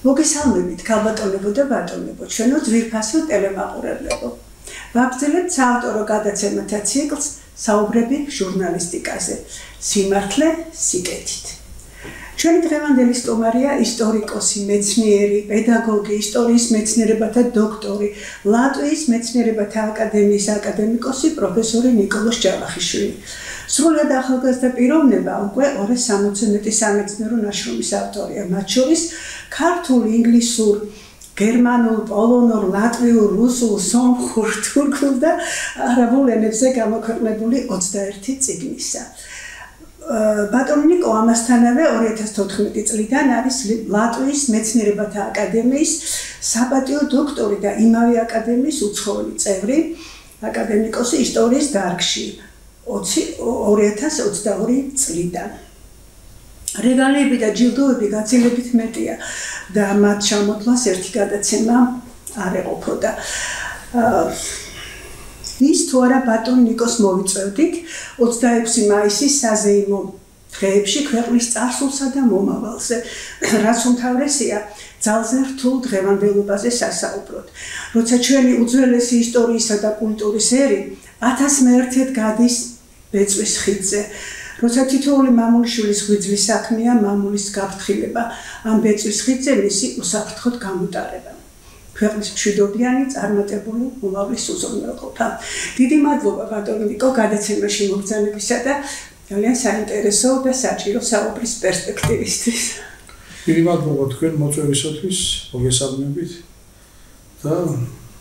მოგესალმებით, ქალბატონებო და ბატონებო, ჩვენო ძვირფასო ტელემაყურებლებო. ვაგრძელებთ საავტორო გადაცემათა ციკლს საუბრები ჟურნალისტიკაზე. სიმართლე სიკეთით. ჩვენი დღევანდელი სტუმარია ისტორიკოსი, მეცნიერი, პედაგოგი, ისტორიის მეცნიერებათა დოქტორი, ლატვიის მეცნიერებათა აკადემიის აკადემიკოსი პროფესორი ნიკოლოზ ჯავახიშვილი. სრულად ახალგაზრდა პიროვნება უკვე 260 მეტი სამეცნიერო ნაშრომის ავტორია, მათ შორის ქართულ, ინგლისურ, გერმანულ, პოლონურ, ლატვიურ, რუსულ, სომხურ, თურქულ და არაბულ ენებზე გამოქვეყნებული 21 წიგნისა. ბატონი ნიკო ამასთანავე 2014 წლიდან არის ლატვიის მეცნიერებათა აკადემიის საპატიო დოქტორი და იმავე აკადემიის უცხოელი წევრი, აკადემიკოსი ისტორიის დარგში 2022 წლიდან. რეგალიები და ჯილდოები გაცილებით მეტია და მათ ჩამოთვლას ერთი გადაცემა არ ეყოფოდა. ის თუ არა ბატონ ნიკოს მოვიწევდით 26 მაისის საზეიმო დღეებში ქვეყნის წარსულსა და მომავალზე, რაც უმთავრესია ძალზე რთულ დღევანდელობაზე სასაუბროთ. როცა ჩვენი უძველესი ისტორიისა და კულტურის ერი 1001-ად გადის ბეწვის ხიდზე, როცა თითოეული მამულიშვილის ღვიძლის საქმეა მამულის გაფრთხილება, ამ ბეწვის ხიდზე მისი უსაფრთხოდ გამუტარება. ქვეყნის მშვიდობიანი წარმატებული მომავლის უზრუნველყოფა. დიდი მადლობა ბატონო ნიკო გადაცემაში მოგზაურობისა და ძალიან საინტერესო და საჭირო საუბრის პერსპექტივისთვის. დიდი მადლობა თქვენ მოწვევისათვის, მოგესალმებით და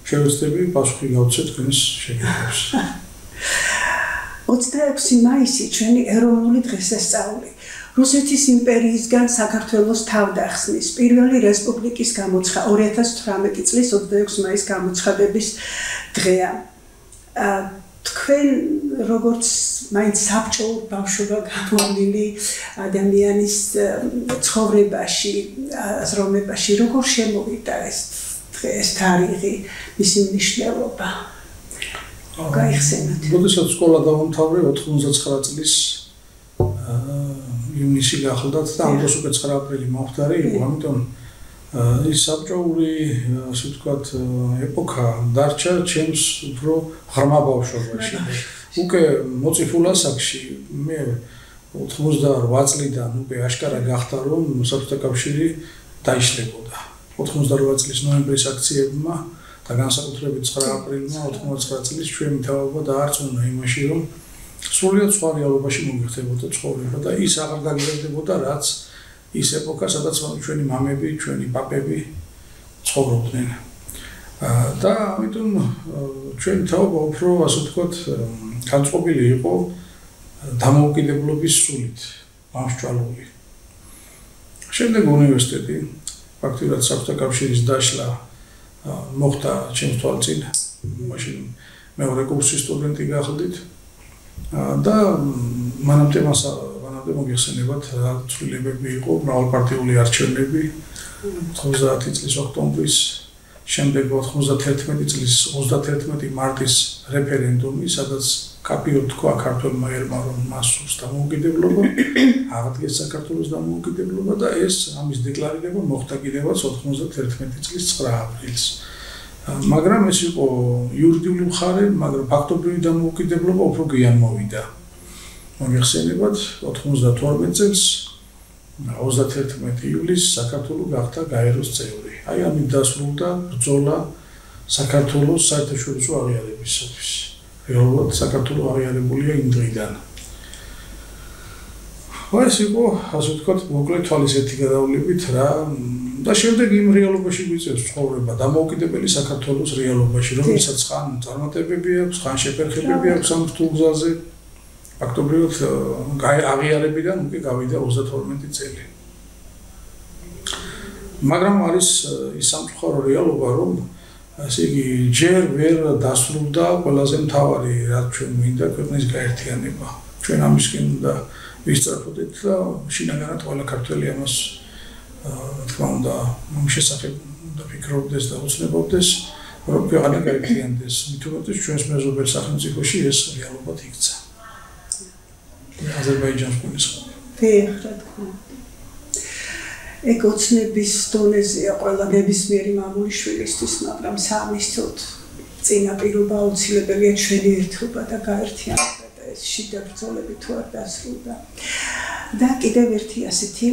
შევეცდები პასუხი გავცეთ თქვენს შეკითხვებს. 26 მაისი ჩვენი ეროვნული დღესასწაული. რუსეთის იმპერიისგან საქართველოს თავდახსნის პირველი რესპუბლიკის 2018 წლის 26 მაისის გამოცხადების დღეა. თქვენ როგორც მაინც საბჭოურ ბავშვობა გამოვლილი ადამიანის ცხოვრებაში, აზროვნებაში როგორ შემოვიდა ეს თარიღი, მისი მნიშვნელობა? გაიხსენოთ. როდესაც სკოლა დავამთავრე 99 წლის ივნისი გახლდათ და ამ დროს უკვე 9 აპრილი მომხდარი იყო, ამიტომ ის საბჭოური, ასე ვთქვათ, ეპოქა დარჩა ჩემს უფრო ღრმა ბავშვობაში. უკვე მოწიფულ ასაკში მე 98 წლიდან უკვე აშკარა გახდა, რომ საბჭოთა კავშირი დაიშლებოდა. 98 წლის ნოემბრის აქციებმა და განსაკუთრებით 9 აპრილმა 99 წლის ჩვენი თავობა დაარწმუნა იმაში, რომ სრულიად სხვა რეალობაში მომიხდებოდა ცხოვრება და ის აღარ გაგრძელდებოდა, რაც ის ეპოქა, სადაც ჩვენი მამები, ჩვენი პაპები ცხოვრობდნენ. და ამიტომ ჩვენი თაობა უფრო, ასე ვთქვათ, განწყობილი იყო დამოუკიდებლობის სულით, მომსჭვალული. შემდეგ უნივერსიტეტი, ფაქტობრივად საბჭოთა კავშირის დაშლა მოხდა ჩემს თვალწინ, მაშინ მეორე კურსის სტუდენტი გახლდით. და მანამდე მოგეხსენებათ რა ცვლილებები იყო, მრავალპარტიული არჩევნები 90 წლის ოქტომბრის, შემდეგ 91 წლის 31 მარტის რეფერენდუმი, სადაც კაპიოდ თქვა ქართველმა ერმა, რომ მას სურს დამოუკიდებლობა, აღადგეს საქართველოს დამოუკიდებლობა და ეს ამის დეკლარირება მოხდა კიდევაც 91 წლის 9 აპრილს. მაგრამ ეს იყო იურიდიული მხარე, მაგრამ ფაქტობრივი დამოუკიდებლობა უფრო გვიან მოვიდა. მოგეხსენებათ, 92 წელს 31 ივლისს საქართველო გახდა გაეროს წევრი. აი ამით დასრულდა ბრძოლა საქართველოს საერთაშორისო აღიარებისათვის. რეალურად საქართველო აღიარებულია იმ დღიდან. ეს იყო, ასე ვთქვათ, მოკლე თვალისწინებით გადავლებით რა და შემდეგ იმ რეალობაში გვიწევს ცხოვრება დამოუკიდებელი საქართველოს რეალობაში, რომელსაც ხან წარმატებები აქვს, ხან შეფერხებები აქვს ამ რთულ გზაზე. ფაქტობრივად აღიარებიდან უკვე გავიდა 32 წელი. მაგრამ არის ის სამწუხარო რეალობა, რომ ასე იგი ჯერ ვერ დასრულდა ყველაზე მთავარი, რაც ჩვენ მინდა ქვეყნის გაერთიანება. ჩვენ ამისკენ უნდა ვისწრაფოდეთ და შინაგანად ყველა ქართველი ამას თქმა უნდა ამ შესახებ და ფიქრობდეს და უცნებობდეს, რომ ქვეყანა გაერთიანდეს. მით უმეტეს ჩვენს მეზობელ სახელმწიფოში ეს რეალობად იქცა. აზერბაიჯანს გულისხმობ. რა თქმა უნდა. ეგ ოცნების დონეზეა ყველა ნებისმიერი მამულიშვილისთვის, მაგრამ სამისთოდ წინა პირობა აუცილებელია ჩვენი ერთობა და გაერთიანება და ეს შიდა ბრძოლები თუ არ დასრულდა. და კიდევ ერთი ასეთი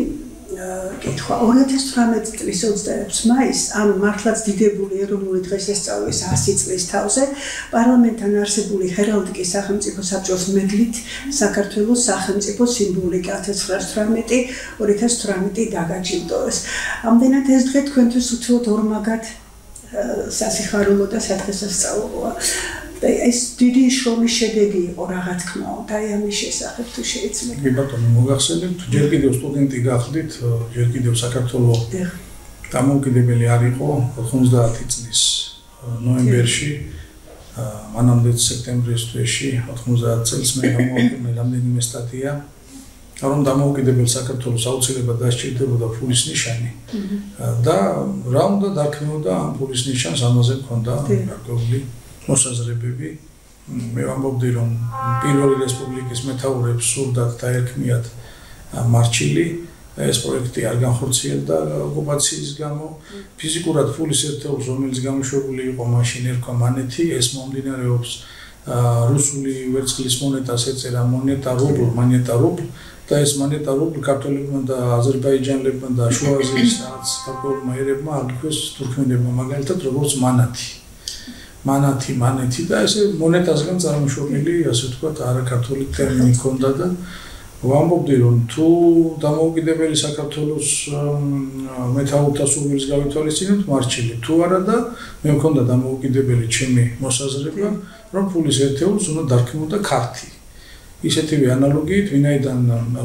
კითხვა 2018 წლის 26 მაისს ამ მართლაც დიდებული ეროვნული დღესასწაულის 100 წლის თავზე პარლამენტთან არსებული ჰერალდიკის სახელმწიფო საბჭოს მედლით საქართველოს სახელმწიფო სიმბოლიკა 1918-2018 დაგაჯილდოვეს. ამდენად ეს დღე თქვენთვის უთუოდ ორმაგად სასიხარულო და სადღესასწაულოა. ეს დიდი შრომის შედეგი იყო რა თქმა უნდა ამის შესახებ თუ შეიძლება. კი ბატონო მოგახსენებთ ჯერ კიდევ სტუდენტი გახდით, ჯერ კიდევ საქართველოს დამოუკიდებელი არ იყო 90 წლის ნოემბერში, მანამდე სექტემბრის თვეში 90 წელს მე გამოვაყენე რამდენიმე სტატია, რომ დამოუკიდებელ საქართველოს აუცილებლად დასჭირდებოდა ფულის ნიშანი და რა უნდა დარქმეოდა ამ ფულის ნიშანს, ამაზე მქონდა გარკვეული მოსაზრებები. მე ვამბობდი, რომ პირველი რესპუბლიკის მეთაურებს სურდათ დაერქმიათ მარჩილი, ეს პროექტი არ განხორციელდა ოკუპაციის გამო. ფიზიკურად ფულის ერთეულს, რომელიც გამოშვებული იყო მაშინ ერქვა მანეთი, ეს მომდინარეობს რუსული ვერცხლის მონეტას ეწერა მონეტა რუბლ და ეს მონეტა რუბლ ქართველებმა და აზერბაიჯანელებმა და შუა აზიის რაღაც ქართველმა ერებმა აღიქვეს თურქმენებმა მაგალითად როგორც მანეთი და ესე მონეტასგან წარმოშობილი, ასე ვთქვათ, არაქართული ტერმინი ჰქონდა და ვამბობდი, რომ თუ დამოუკიდებელი საქართველოს მეთაურთა სურვილს გავითვალისწინებთ მარჩილი, თუ არა და მე მქონდა დამოუკიდებელი ჩემი მოსაზრება, რომ ფულის ერთეულს უნდა დარქმეოდა ქართი. ისეთივე ანალოგიით, ვინაიდან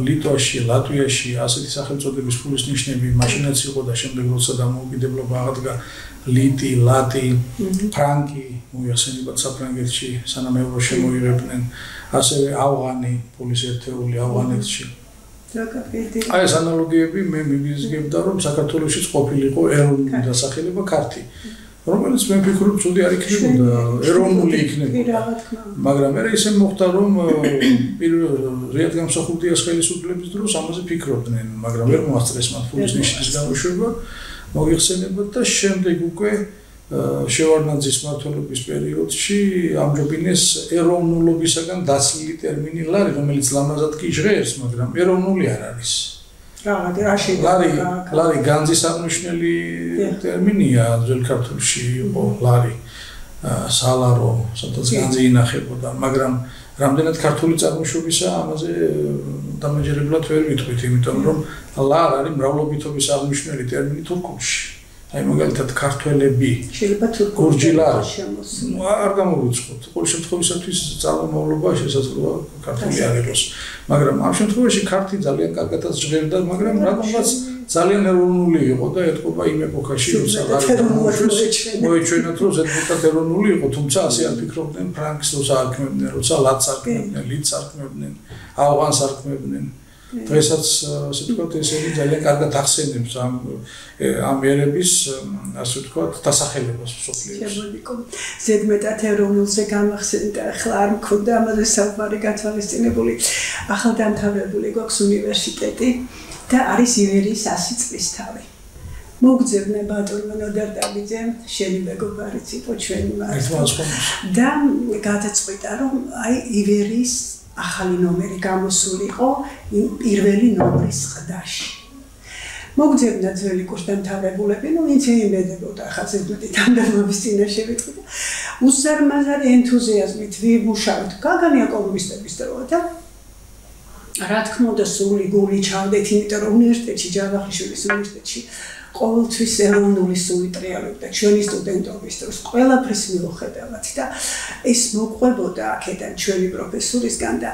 ლიტვაში, ლატვიაში ასეთი სახელწოდების ფულის ნიშნები მაშინაც იყო და შემდეგ როცა დამოუკიდებლობა აღდგა ლიტი, ლატი, ფრანკი, მოიხსენებათ საფრანგეთში, სანამ ევრო შემოიღებდნენ, ასევე ავღანი, ფულის ერთეული ავღანეთში. აი ეს ანალოგიები მე მიგიზგებდა, რომ საქართველოშიც ყოფილიყო ეროვნული დასახელება ქართი, რომელიც მე ვფიქრობ, ცუდი არ იქნებოდა, ეროვნული იქნებოდა. მაგრამ მე ისე მოხდა, რომ რეალ გამსახურდიას ხელისუფლების დროს ამაზე ფიქრობდნენ, მაგრამ ვერ მოასწრეს მათ ფულის ნიშნის გამოშვება. მოიხსენებათ და შემდეგ უკვე შევარდნაძის მმართველობის პერიოდში ამჯობინეს ეროვნულობისაგან დაცლილი ტერმინი ლარი, რომელიც ლამაზად კი ჟღერს, მაგრამ ეროვნული არ არის. ლარი განძის აღმნიშვნელი ტერმინია, ძველ ქართულში იყო ლარი, სალარო, სადაც განძი ინახებოდა, მაგრამ რამდენად ქართული წარმოშობისა ამაზე დამაჯერებლად ვერ ვიტყვით, იმიტომ რომ ლარ არის მრავლობითობის აღმნიშვნელი ტერმინი თურქულში. აი მაგალითად ქართველები შეიძლება თურქულში არ გამოვიწყოთ. ყოველ შემთხვევაში წარმომავლობა შესაძლოა ქართული არ იყოს. მაგრამ ამ შემთხვევაში ქართი ძალიან კარგადაც ჟღერდა, მაგრამ რატომღაც ძალიან ეროვნული იყო და ეთქობა იმ ეპოქაში, როცა მოეჩვენათ, რომ ზედმეტად ეროვნული იყო, თუმცა ასე არ ფიქრობდნენ ფრანკს, როცა არქმევდნენ, როცა ლატს არქმევდნენ, ლიტს არქმევდნენ, ავღანს არქმევდნენ. დღესაც ასე ვთქვათ, ესენი ძალიან კარგად ახსენებს ამ ერების, ასე ვთქვათ, დასახელებას მსოფლიოში. ზედმეტად ეროვნულზე გამახსენდა, ახლა არ მქონდა ამაზე საუბარი გათვალისწინებული. ახალ დამთავრებული გვაქვს უნივერსიტეტი და არის ივერიის 100 წლის თავი. მოგძებნე ბატონო ნოდარ-დაბიძე, შენი მეგობარიც იყო ჩვენი და გადაწყვიტა, რომ აი ივერიის ახალი ნომერი გამოსულიყო პირველი ნომრის ყდაში. მოგძებნა ძველი კურსდამთავრებულები, ვინც იმედებოდა ახლა ზედმეტი თანამდებობის წინაშე ვიტყვი და უსარმაზარი ენთუზიაზმით ვიმუშავთ გაგანია კომუნისტების დრო და რა თქმა უნდა სული გული ჩავდეთ, იმიტომ რომ უნივერსიტეტში, ჯავახიშვილის უნივერსიტეტში ყოველთვის ეროვნული სული ტრიალებდა ჩვენი სტუდენტობის დროს, ყველაფრის მიუხედავად და ეს მოყვებოდა აქედან ჩვენი პროფესორისგან და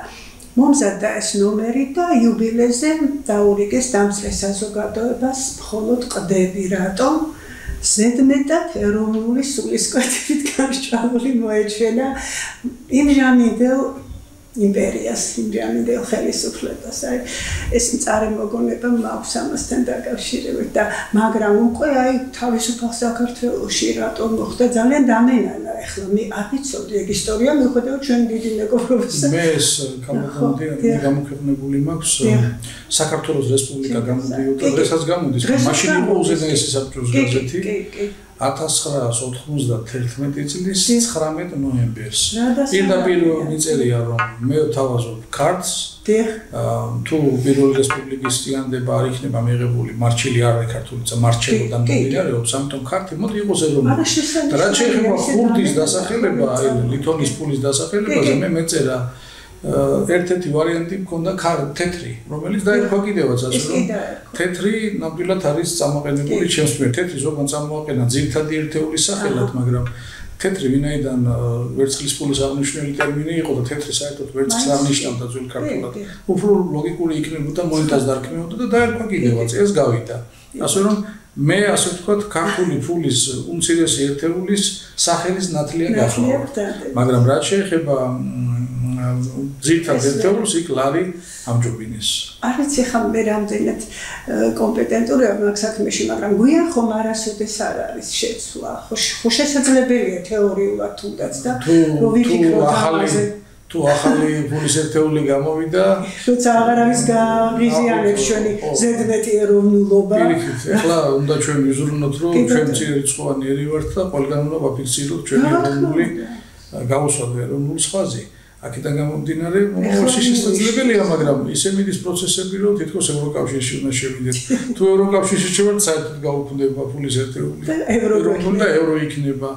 მომზადდა ეს ნომერი და იუბილეზე დაურიგეს დამცლე საზოგადოებას მხოლოდ ყდები, რატომ ზედმეტად ეროვნული სულისკვეთებით გამსჭვალული მოეჩვენა იმ ჟამინდელ იმპერიას, იმდროინდელ ხელისუფლებას. აი ეს მწარმოგონება მაქვს ამასთან დაკავშირებით და მაგრამ უკვე აი თავისუფალ საქართველოში რატომ მოხდა ძალიან დამენანა ახლა მე არ ვიცოდი ეგ ისტორია მიუხედავად ჩვენ დიდი მეგობრობის მე ეს გამოქვეყნებული მაქვს საქართველოს რესპუბლიკა გამოდიოდა დღესაც გამოდის მაშინ იყო უზენაესი საბჭოს გაზეთი 1991 წლის 19 ნოემბერს. პირდაპირ მიწერია რომ მე ვთავაზობ ქართლს. თუ პირველი რესპუბლიკის წინააღმდება არ იქნება მიღებული მარჩილი არ არის ქართული და მარჩელოდან მომდინარეობს, ამიტომ ქართლი მოდი იყოს ეროვნული. და რაც შეეხება ხურდის დასახელება, ლითონის ფულის დასახელებაზე მე მეწერა ერთ-ერთი ვარიანტი მქონდა თეთრი, რომელიც დაერქვა კიდევაც ასე რომ თეთრი ნამდვილად არის წამოყენებული ჩემს მიერ. თეთრი ზოგან წამოაყენა ძირითადი ერთეულის სახელად, მაგრამ თეთრი ვინაიდან ვერცხლის ფულის აღნიშნული ტერმინი იყო და თეთრი საერთოდ ვერცხლს აღნიშნავდა ძველ ქართულად. უფრო ლოგიკური იქნებოდა მონეტას დარქმეოდა და დაერქვა კიდევაც ეს გავიდა. ასე რომ მე ასე ვთქვათ ქართული ფულის უმცირესი ერთეულის სახელის ნათლია გახლავთ. მაგრამ რაც შეეხება ძირითად ერთეულს იქ ლარი ამჯობინეს. არ ვიცი ხომ მე რამდენად კომპეტენტურია მაგ საქმეში, მაგრამ გვიან ხომ არასოდეს არ არის შეცვლა. ხო შესაძლებელია თეორიულად თუნდაც და რო ვიფიქროთ ამაზე. თუ ახალი ფულის ერთეული გამოვიდა, როცა აღარ არის გაღიზიანებს ჩვენი ზედმეტი ეროვნულობა. პირიქით, ახლა უნდა ჩვენ ვიზრუნოთ, რომ ჩვენ წირიცხოვანი ერი ვართ და ყველგან უნდა ვაფიქსიროთ ჩვენი ეროვნული გაუსვათ ეროვნული სხვაზი. აქედან გამომდინარე, მომავალში შესაძლებელია, მაგრამ ისე მიდის პროცესები, რომ თითქოს ევროკავშირში უნდა შევიდეთ. თუ ევროკავშირში შევართ, საერთოდ გაუქმდება ფულის ერთეული. ეროვნული და ევრო იქნება.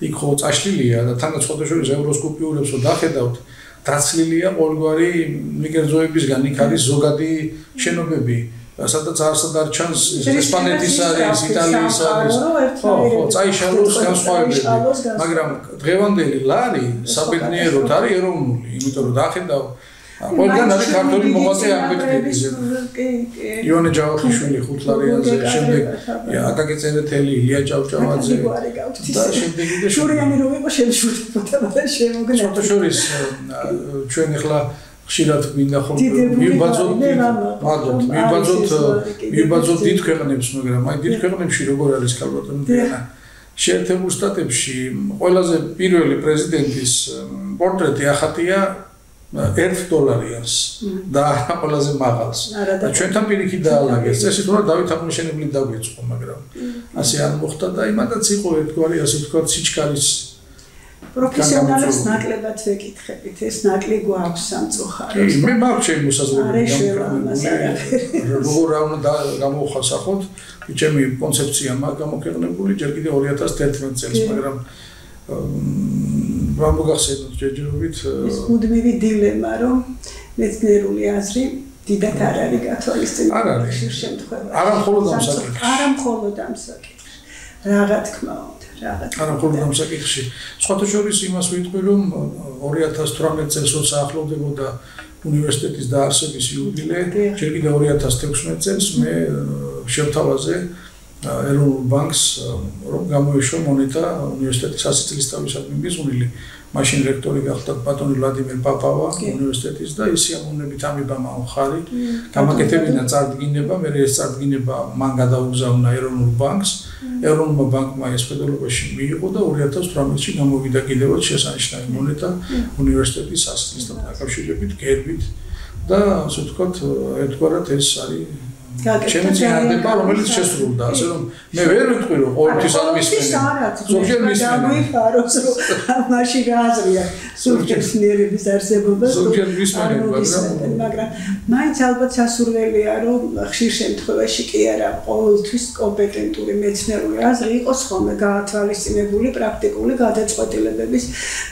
იქ ხო წაშლილია და თანაც სხვადასხვა ევროს კუპიურებს რო დახედავთ, დაცლილია ყოველგვარი მიგერძოებისგან, იქ არის ზოგადი შენობები. სადაც არსად არ ჩანს ესპანეთის არის, იტალიის არის. ხო, წაიშალოს განსხვავებები. მაგრამ დღევანდელი ლარი საბედნიეროდ არის ეროვნული, იმიტომ რომ დახედავ ყველგან არის ქართული მოღვაწე ამბექტებზე. იონე ჯავახიშვილი 5 ლარიანზე, შემდეგ აკაკი წერეთელი, ილია ჭავჭავაძე და შემდეგ კიდე შურიანი რომ იყო შემშვიდობოდა და შემოგნა. შორის ჩვენ ახლა ხშირად მინდა ხოლმე მივიბაძოთ დიდ ქვეყნებს, მაგრამ აი დიდ ქვეყნებში როგორ არის ქალბატონი? შეერთებულ შტატებში ყველაზე პირველი პრეზიდენტის პორტრეტი ახატია $1 და არა ყველაზე მაღალს. ჩვენთან პირიქით დაალაგეს. წესით რომ დავით აღმაშენებლით დაგვეწყო, მაგრამ ასე არ მოხდა და იმადაც იყო ერთგვარი ასე ვთქვათ სიჩქარის პროფესიონალებს ნაკლებად ვეკითხებით, ეს ნაკლი გვაქვს სამწუხაროდ. მე მაქვს ჩემი მოსაზრება. როგორ უნდა გამოვხასახოთ, ჩემი კონცეფცია მაქვს გამოქვეყნებული ჯერ კიდე 2011 წელს, მაგრამ რა მოგახსენოთ ჯერჯერობით ეს მუდმივი დილემა, რომ მეცნიერული აზრი დიდად არ არის გათვალისწინებული. არ არის შემთხვევაში. არა მხოლოდ ამ საკითხში. არა მხოლოდ ამ საკითხში. რა თქმა უნდა. არა მხოლოდ ამ საკითხში. სხვათა შორის იმას ვიტყვი, რომ 2018 წელს როცა ახლოვდებოდა უნივერსიტეტის დაარსების იუბილე, ჯერ კიდე 2016 წელს მე შევთავაზე ეროვნულ ბანკს, რომ გამოეშვა მონეტა უნივერსიტეტის 100 წლისთავისადმი მიზღვნილი. მაშინ რექტორი გახდა ბატონი ვლადიმერ პაპავა უნივერსიტეტის და ის სიამოვნებით ამიბამა ხარი. გამაკეთებინა წარდგინება, მე ეს წარდგინება მან გადაუგზავნა ეროვნულ ბანკს. ეროვნულმა ბანკმა ეს ფედერალობაში მიიღო და 2018-ში გამოვიდა კიდევაც შესანიშნავი მონეტა უნივერსიტეტის 100 წლისთან დაკავშირებით, გერბით და ასე ვთქვათ, ერთგვარად ეს არის ჩემი წინააღმდება, რომელიც შესრულდა, ასე რომ მე ვერ ვიტყვი, რომ ყოველთვის არ მისმენენ. ზოგჯერ მისმენენ. მაშინ გააზრია სულჯერნიერების არსებობა. ზოგჯერ მისმენენ, მაგრამ მაინც ალბათ სასურველია, რომ ხშირ შემთხვევაში კი არა ყოველთვის კომპეტენტური მეცნიერული აზრი იყოს ხოლმე გაათვალისწინებული პრაქტიკული გადაწყვეტილებების.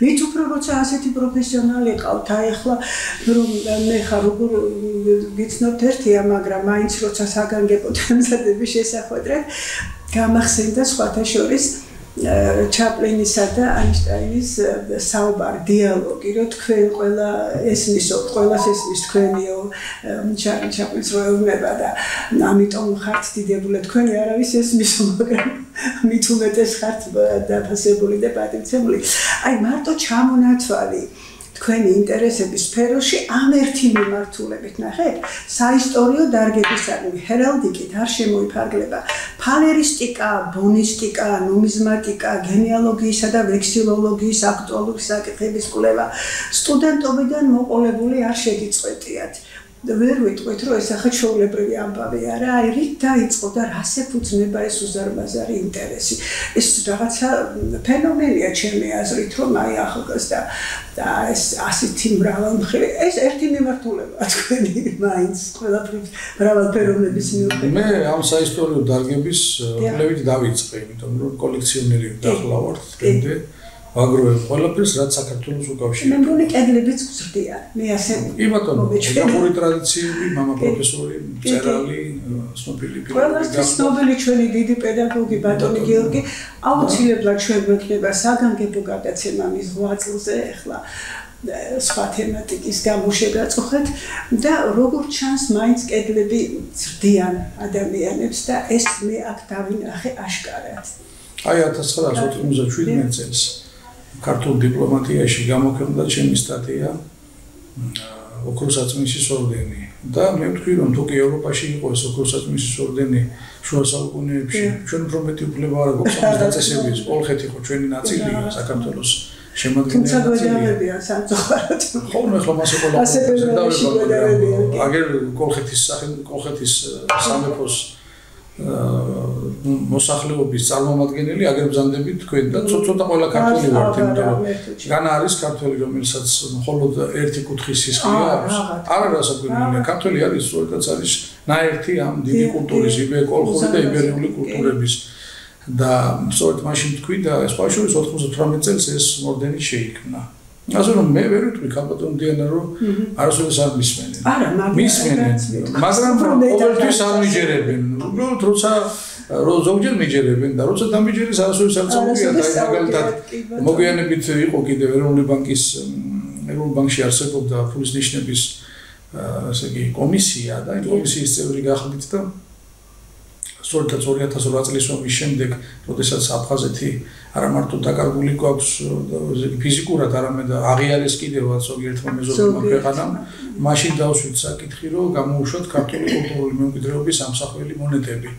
მით უფრო როცა ასეთი პროფესიონალი ყავთ, აი ახლა რომ მე ხარ როგორ გიცნობთ ერთია, მაგრამ მაინც როცა საგანგებო თემზადების შესახვედრად გამახსენდა სხვათა შორის ჩაპლინისა და აინშტაინის საუბარი, დიალოგი, რომ თქვენ ყველა ესმისოთ, ყველას ესმის თქვენიო ჩარლი ჩაპლინს რო ეუბნება და ამიტომ ხართ დიდებული, თქვენი არავის ესმისო, მაგრამ მით უმეტეს ხართ დაფასებული და პატივცემული. აი მარტო ჩამონათვალი თქვენი ინტერესების სფეროში ამ ერთი მიმართულებით ნახეთ, საისტორიო დარგებისადმი ჰერალდიკით არ შემოიფარგლება ფალერისტიკა, ბონისტიკა, ნუმიზმატიკა, გენეალოგიისა და ვექსილოლოგიის აქტუალური საკითხების კვლევა სტუდენტობიდან მოყოლებული არ შეგიწყვეტიათ. ვერ ვიტყვით, რომ ეს ახლა ჩვეულებრივი ამბავი არა, აი რით დაიწყო და რას ეფუძნება ეს უზარმაზარი ინტერესი. ეს რაღაცა ფენომენია ჩემი აზრით, რომ აი ახალგაზრდა და ეს ასეთი მრავალმხრივი, ეს ერთი მიმართულებაა თქვენი მაინც ყველაფრის მრავალფეროვნების მიუხედავად. მე ამ საისტორიო დარგების კვლევით დავიწყე, იმიტომ რომ კოლექციონერი დახლავართ დღემდე. აგროვებ ყველაფერს, რაც საქართველოს უკავშირდება. მე მგონი კედლებიც გზრდიან. მე ასე კი ბატონო, ევროპული ტრადიციული, мама პროფესორი, მწერალი, ცნობილი ფილოლოგი. ყველასთვის ცნობილი ჩვენი დიდი პედაგოგი ბატონი გიორგი, აუცილებლად ჩვენ გვექნება საგანგებო გადაცემა მის 8 წელზე ახლა სხვა თემატიკის გამოშეგაწუხეთ და როგორც ჩანს, მაინც კედლები ზრდიან ადამიანებს და ეს მე აქ დავინახე აშკარად. აი 1997 წელს ქართულ დიპლომატიაში გამოქვეყნდა ჩემი სტატია ოქროსაწმისის ორდენი და მე ვთქვი რომ თუ კი ევროპაში იყო ეს ოქროსაწმისის ორდენი შუა საუკუნეებში ჩვენ უფრო მეტი უფლება არ გვაქვს ამის დაწესების კოლხეთი ხო ჩვენი ნაწილია საქართველოს შემადგენელი ნაწილია სამწუხაროდ ხო ნუ ახლა მასე ყველა აგერ კოლხეთის სამეფოს მოსახლეობის წარმომადგენელი აგერ ბრძანდებით თქვენ და ცოტა ყველა ქართველი ვართ იმიტომ რომ განა არის ქართველი რომელსაც მხოლოდ ერთი კუთხის სისხლი აქვს არ რასაკვირველია ქართველი არის სწორედაც არის ნაერთი ამ დიდი კულტურის კოლხური და იბერიული კულტურების და სწორედ მაშინ თქვი და ეს ბავშვი 98 წელს ეს ორდენი შეიქმნა ასე რომ მე ვერ ვიტყვი ქალბატონ დიანა რომ არასოდეს არ მისმენენ. არა, მისმენენ, მაგრამ ყოველთვის არ მიჯერებენ. უბრალოდ როცა ზოგჯერ მიჯერებენ და როცა დამიჯერეს არასოდეს არ წამოგვია და მაგალითად მოგვიანებით იყო კიდევ ეროვნული ბანკში არსებობდა ფულის ნიშნების ასე იგი კომისია და იმ კომისიის წევრი გახდით და სწორედ 2008 წლის ომის შემდეგ, როდესაც აფხაზეთი არა მარტო დაკარგული გვაქვს ფიზიკურად, არამედ აღიარეს კიდევაც ზოგიერთმა მეზობელმა ქვეყანამ, მაშინ დავსვით საკითხი, რომ გამოუშვათ ქართული კულტურული მემკვიდრეობის ამსახველი მონეტები.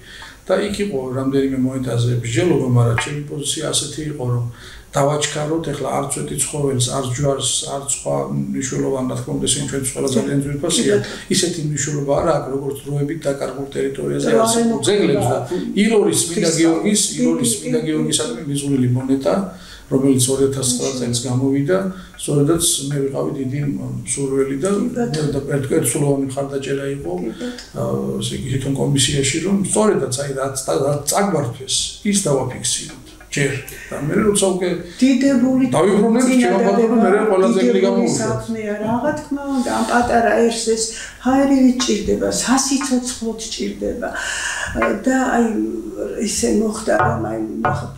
და იქ იყო რამდენიმე მონეტაზე მსჯელობა, მაგრამ ჩემი პოზიცია ასეთი იყო, რომ დავაჩქაროთ, ეხლა არც ვეტი ცხოველს, არც ჯვარს, არც სხვა მნიშვნელოვან რა თქმა უნდა, ისინი ჩვენთვის ყველა ძალიან ძვირფასია. ისეთი მნიშვნელობა არ აქვს, როგორც დროებით დაკარგულ ტერიტორიაზე არსებულ ძეგლებს და ილორის წმინდა გიორგისადმი მიზღვრილი მონეტა, რომელიც 2009 წელს გამოვიდა, სწორედაც მე ვიყავი დიდი მსურველი და ერთსულოვანი მხარდაჭერა იყო, ესე იგი თვითონ კომისიაში, რომ სწორედაც აი რაც წაგვართვეს, ის დავაფიქსიროთ. ჯერ და მე როცა უკვე დიდებული დავიბრუნებ ჩემაბატონო მე ყველა ძეგლი გამოუშვათ საქმეა რა თქმა უნდა ამ პატარა ერთს ჰაერივით ჭირდება სასიცოცხლოდ ჭირდება და აი ისე მოხდა რომ აი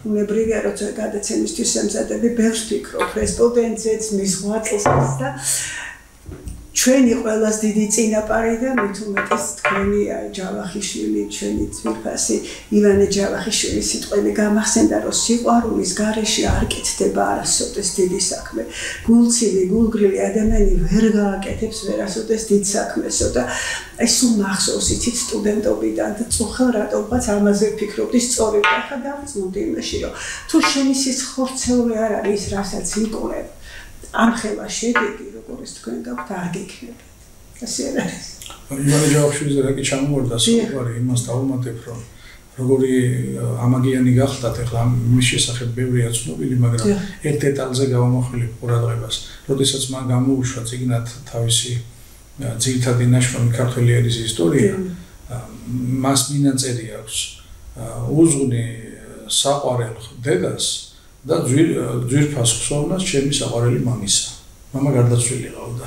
ბუნებრივია როცა გადაცემისთვის ემზადები ბევრს ფიქრობ რესპონდენტზეც მის 8 წელსაც და ჩვენი ყველას დიდი წინაპარი და მით უმეტეს თქვენი ჯავახიშვილი, ჩვენი ძვირფასი ივანე ჯავახიშვილის სიტყვები გამახსენდა, რომ სიყვარულის გარეშე არ კეთდება არასოდეს დიდი საქმე. გულცივი, გულგრილი ადამიანი ვერ გააკეთებს ვერასოდეს დიდ საქმესო და ეს სულ მახსოვს იცით სტუდენტობიდან და წუხელ რატომღაც ამაზე ვფიქრობდი სწორედ ახლა დავწმუნდი იმაში, რომ თუ შენი სიცხორცეული არ არის რასაც იკვლევ ამ ხელა შედეგი როგორც თქვენ გაქვთ არ გექნებათ. ასე არ არის. ივანე ჯავახიშვილის რა კი ჩამოვარდა საუბარი იმას დავუმატებ რომ როგორი ამაგიანი გახდათ ახლა მის შესახებ ბევრია ცნობილი მაგრამ ერთ დეტალზე გავამახვილებ ყურადღებას. როდესაც მან გამოუშვა წიგნად თავისი ძირითადი ნაშრომი ქართველი ერის ისტორია მას მინაწერი აქვს უზღვნი საყვარელ დედას და ძვირფას ხსოვნას ჩემი საყვარელი მამისა. მამა გარდაცვლილი ყავდა.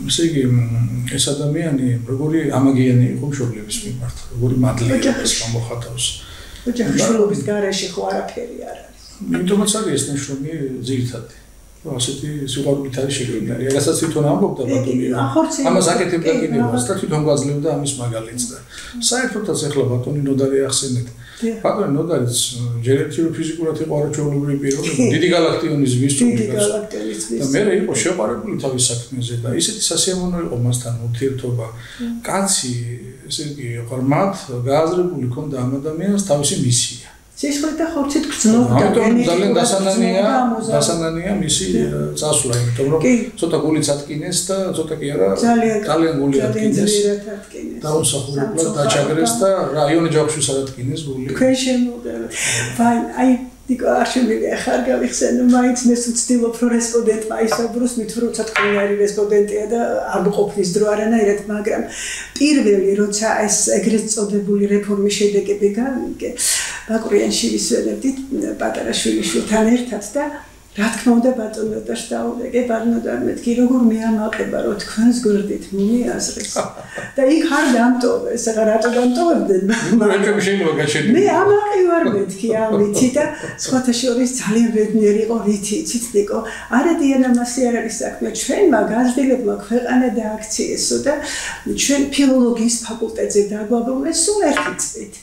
ესე იგი ეს ადამიანი როგორი ამაგიანი იყო მშობლების მიმართ, როგორი მადლიერებას გამოხატავს. ოჯახშვილობის გარეშე ხო არაფერი არ არის. იმიტომაც არის ეს ნაშრომი ძირითადი. ასეთი სიყვარულით არის შეგვიძლია. რასაც თვითონ ამბობდა ბატონი. ამას აკეთებდა კიდევაც და თვითონ გვაძლევდა ამის მაგალითს და საერთოდაც ახლა ბატონი ნოდარი ახსენეთ. ბატონი ნოდარიც ჯერ ერთი რომ ფიზიკურად იყო არაჩვეულებრივი პიროვნება, დიდი გალაქტიონის ვისწრაფი და მე იყო შეყარებული თავის საქმეზე და ისეთი სასიამოვნო იყო მასთან ურთიერთობა. კაცი, ესე იგი, ღრმად გააზრებული ქონდა ამ ადამიანს თავისი მისია. სისხლით და ხორცით გრძნობდა. ძალიან დასანანია მისი წასვლა, იმიტომ რომ ცოტა გულიც ატკინეს და ცოტა კი არა ძალიან გული ატკინეს. დაუსახურებლად დაჩაგრეს და რაიონი ჯავშვის ატკინეს გული. თქვენ შემოგდებით. აი ნიკო არ შემიძლია ხარ გავიხსენო მაინც მეს ვცდილობ რომ რესპონდენტმა ისაუბროს მით რომ ცოტა ყინარი რესპონდენტია და არ ყოფნის დრო არანაირად მაგრამ პირველი როცა ეს ეგრეთ წოდებული რეფორმის შედეგები გამიგე ბაკურიანში ვისვენებდით პატარა შვილიშვილთან ერთად და რა თქმა უნდა ბატონოდას დაუვეგე ბარნოდარ მეთქი როგორ მეამაყება რომ თქვენს გვერდით მიაზრეს და იქ არ დამტოვეს რა რატო დამტოვებდნენ მაგრამ შეიძლება გაჩერდი მე ამაყი ვარ მეთქი ამითი და სხვათა შორის ძალიან ბედნიერი იყო რითი იცით ნიკო არა დიანა მასი არ არის საქმე ჩვენმა გაზრდილებმა ქვეყანა დააქციესო და ჩვენ ფილოლოგიის ფაკულტეტზე დაგვაბრუნეს სულ ერთი წლით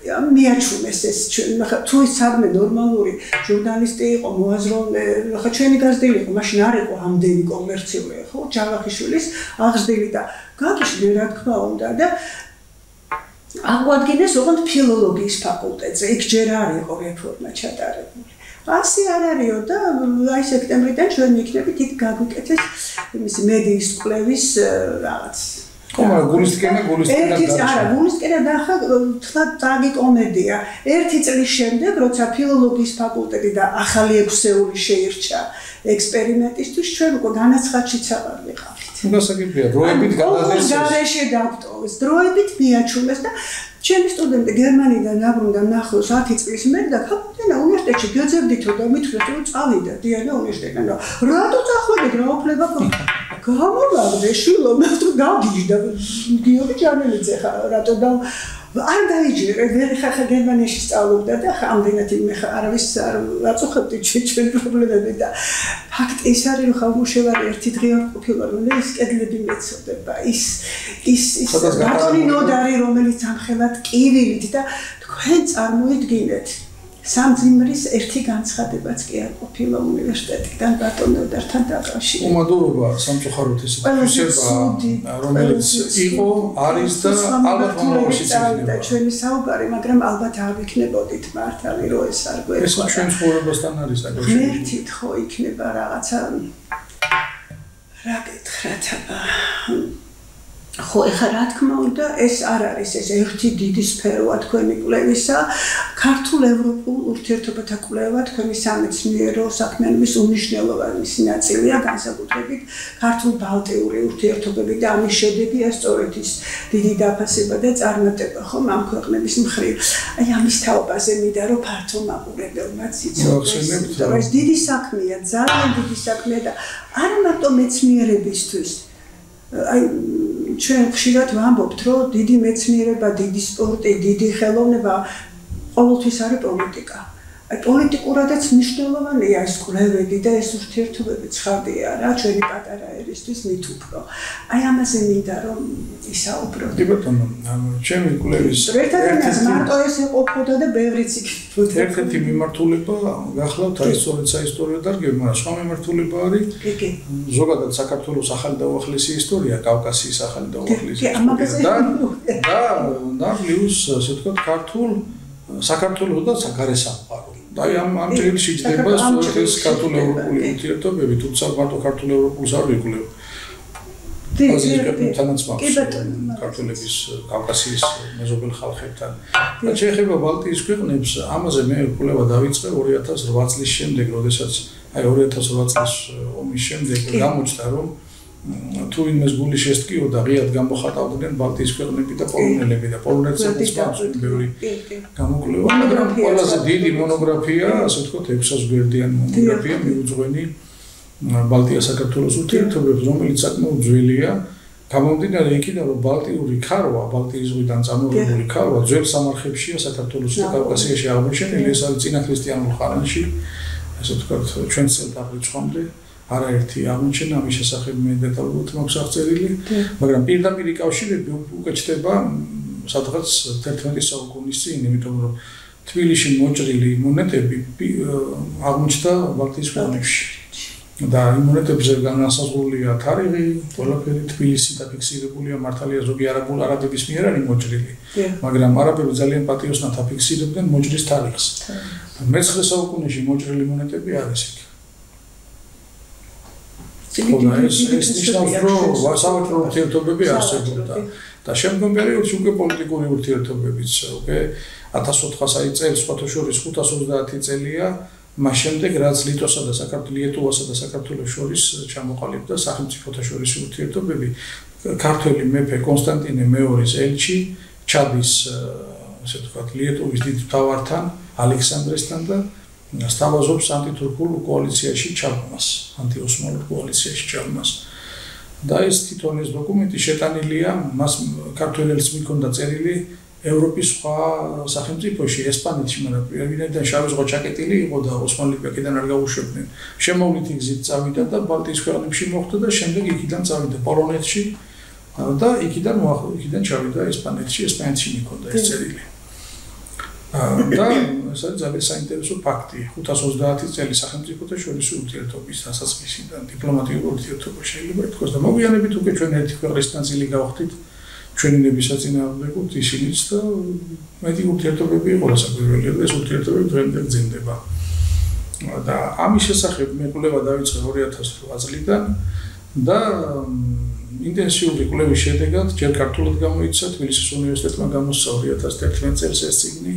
მიაჩვენეს ეს ჩვენ ხა თუ ის სამე ნორმალური ჟურნალისტი იყო მოაზროვნე ხა ჩვენი გაზრდილი იყო მაშინ არ იყო ამდენი კომერციული ხო ჯავახიშვილის აღზრდილი და გაგიშლი რა თქმა უნდა და აღვადგინეს ოღონდ ფილოლოგიის ფაკულტეტზე იქ ჯერ არ იყო რეფორმა ჩატარებული ასე არ არისო და აი სექტემბრიდან ჩვენ მიქნებით იქ გაგვიკეთეს იმის მედიის კვლევის რაღაც Come გულისკენა არა გულისკენა და ახლა თქვა წაგი კომედია ერთი წლის შემდეგ როცა ფილოლოგიის ფაკულტეტი და ახალი ექვსეული შეირჩა ექსპერიმენტისთვის ჩვენ უკვე განაცხადშიც აღარ ვიყავით გასაგებია დროებით გადადეს გარეშე დავტოვეს დროებით მიაჩვენეს და ჩემი სტუდენტი გერმანიდან დაბრუნდა ნახოს 10 წლის მერე და ქაპიტანა უნივერსიტეტში გეძებდითო და მithქვეთ რომ წავიდა დიანა უნივერსიტეტიდან რატო წახვედით რა უფლება გამოვაგდე შვილო მე თუ გავგიჟდა გიორგი ჯანელიძე ხა რატო და არ დაიჯერე ვერ ხახა გერმანიაში სწავლობდა და ამდენად მე ხა არავის არ აწუხებდი ჩვენ პრობლემები და ფაქტი ის არის რომ ხალხუშევარი ერთი დღე არ ყოფილა რომ ის კედლები მეცოდება ის ბატონი ნოდარი რომელიც ამხელად კივილით და თქვენ წარმოიდგინეთ სამძიმრის ერთი განცხადებაც კი არ ყოფილა უნივერსიტეტიდან ბატონოდართან დაკავშირებით. უმადურობა სამწუხაროდ ეს ფიქრება რომელიც იყო არის და ალბათ მომავალში იქნება. ჩვენი საუბარი, მაგრამ ალბათ არ ვიქნებოდით მართალი რომ ეს არ გვერდა. ეს ჩვენ ცხოვრებასთან არის დაკავშირებული. ერთით ხო იქნება რაღაცა რა გითხრათ აბა ხო ეხლა რა თქმა უნდა ეს არ არის ეს ერთი დიდი სფეროა თქვენი კვლევისა ქართულ ევროპულ ურთიერთობათა კვლევა თქვენი სამეცნიერო საქმიანობის უმნიშვნელოვანესი ნაწილია განსაკუთრებით ქართულ ბალტიური ურთიერთობები და ამის შედეგია სწორედ ის დიდი დაფასება და წარმატება ხომ ამ ქვეყნების მხრივ აი ამის თაობაზე მინდა რომ ფართო მაყურებელმაც იცოდეს და ეს დიდი საქმეა ძალიან დიდი საქმეა და არა მარტო მეცნიერებისთვის აი ჩვენ ხშირად ვამბობთ, რომ დიდი მეცნიერება, დიდი სპორტი, დიდი ხელოვნება ყოველთვის არის პოლიტიკა. აი პოლიტიკურადაც მნიშვნელოვანია ეს კვლევები და ეს ურთიერთობები ცხადია რა, ჩვენი პატარა ერისთვის მით უფრო. აი ამაზე მინდა რომ ისაუბროთ. კი ბატონო, ჩემი კვლევის ერთადერთი მარტო ეს ეყოფოდა და ბევრიც იქნებოდა. ერთ-ერთი მიმართულება გახლავთ აი სწორედ საისტორიო დარგები, მაგრამ სხვა მიმართულება არის ზოგადად საქართველოს ახალი და უახლესი ისტორია, კავკასიის ახალი და უახლესი ისტორია და პლუს ასე ვთქვათ ქართულ საქართველოს და საგარესამყარო აი ამ ჭრილში ჯდება სწორედ ეს ქართულ-ევროპული ურთიერთობები, თუმცა მარტო ქართულ-ევროპულს არ ვიკვლევ. თანაც მაქვს ქართულების კავკასიის მეზობელ ხალხებთან. და შეეხება ბალტიის ქვეყნებს, ამაზე მე კვლევა დავიწყე 2008 წლის შემდეგ, როდესაც აი 2008 წლის ომის შემდეგ გამოჩნდა რომ თუ იმეს გული შესტკიოდა ღიად გამოხატავდნენ ბალტიის ქვეყნები და პოლონელები და პოლონეთსაც მაქვს ბევრი გამოკვლევა, მაგრამ ყველაზე დიდი მონოგრაფია, ასე ვთქვათ, 600 გვერდიანი მონოგრაფია მიუძღვენი ბალტია-საქართველოს ურთიერთობებს, რომელიც საკმაოდ ძველია, გამომდინარე იქიდან, რომ ბალტიური ქარვა, ბალტიის ზღვიდან წამოღებული ქარვა ძველ სამარხებშია საქართველოსში და კავკასიაში აღმოჩენილი, ეს არის წინაქრისტიანულ ხანაში, ასე ვთქვათ, ჩვენს წელთაღრიცხვამდე არაერთი აღმოჩენა ამის შესახებ მე დეტალურად მაქვს აღწერილი, მაგრამ პირდაპირ კავშირები უკვე ჩდება სადღაც 11 საუკუნის წინ, იმიტომ რომ თბილისში მოჭრილი მონეტები აღმოჩნდა ბალტიის ქვეყნებში. და იმ მონეტებზე განასაზღვრულია თარიღი, ყველაფერი თბილისი დაფიქსირებულია, მართალია ზოგი არაბების მიერ არის მოჭრილი, მაგრამ არაბები ძალიან პატიოსნად აფიქსირებდნენ მოჭრის თარიღს. მე-19 საუკუნეში მოჭრილი მონეტები არის იქ. ეს ნიშნავს, რომ საავადმყოფო ურთიერთობები არსებობდა და შემდგომ პერიოდში უკვე პოლიტიკური ურთიერთობებიც, უკვე 1400 წელს, სხვათა შორის 530 წელია, მას შემდეგ რაც ლიტვასა და ლიტვასა და საქართველოს შორის ჩამოყალიბდა სახელმწიფოთა შორის ურთიერთობები, ქართველი მეფე კონსტანტინე მეორის ელჩი ჩადის, ასე ვთქვათ, ლიტვის დიდ მთავართან, ალექსანდრესთან და სთავაზობს ანტითურქულ კოალიციაში ჩაბმას, ანტიოსმალურ კოალიციაში ჩაბმას. და ეს თვითონ ეს დოკუმენტი შეტანილია, მას ქართველებს მიქონდა წერილი ევროპის სხვა სახელმწიფოში, ესპანეთში, მაგრამ პირვინებიდან შავი ზღვა ჩაკეტილი იყო და ოსმალები აქედან არ გაუშვებდნენ. შემოვლითი გზით წავიდა და ბალტიის ქვეყნებში მოხვდა და შემდეგ იქიდან წავიდა პოლონეთში და იქიდან ჩავიდა ესპანეთში, ესპანეთში მიქონდა ეს წერილი. და ეს არის ძალიან საინტერესო ფაქტი. 530 წელი სახელმწიფოთა შორის ურთიერთობის დასაწყისიდან დიპლომატიურ ურთიერთობა შეიძლება ითქვას და მოგვიანებით უკვე ჩვენ ერთი ქვეყნის ნაწილი გავხდით. ჩვენი ნებისაწინააღმდეგოდ ისინიც და მეტი ურთიერთობები იყო საკვირველია და ეს ურთიერთობები დღემდე გრძელდება. და ამის შესახებ მე კვლევა დავიწყე 2008 წლიდან და ინტენსიური კვლევის შედეგად ჯერ ქართულად გამოიცა თბილისის უნივერსიტეტმა გამოსცა 2011 წელს ეს წიგნი,